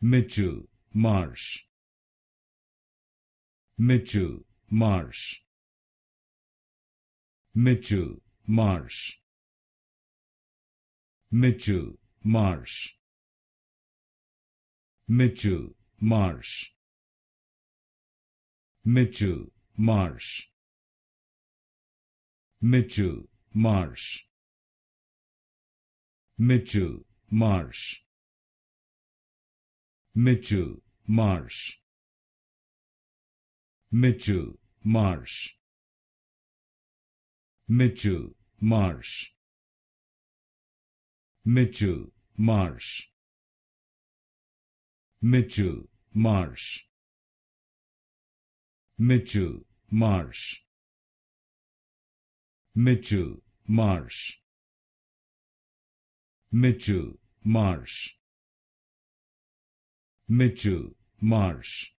Mitchell, Marsh. Mitchell, Marsh. Mitchell, Marsh. Mitchell, Marsh. Mitchell, Marsh. Mitchell, Marsh. Mitchell, Marsh. Mitchell, Marsh. Mitchell, Marsh. Mitchell, Marsh. Mitchell, Marsh. Mitchell, Marsh. Mitchell, Marsh. Mitchell, Marsh. Mitchell, Marsh. Mitchell, Marsh. Mitchell, Marsh.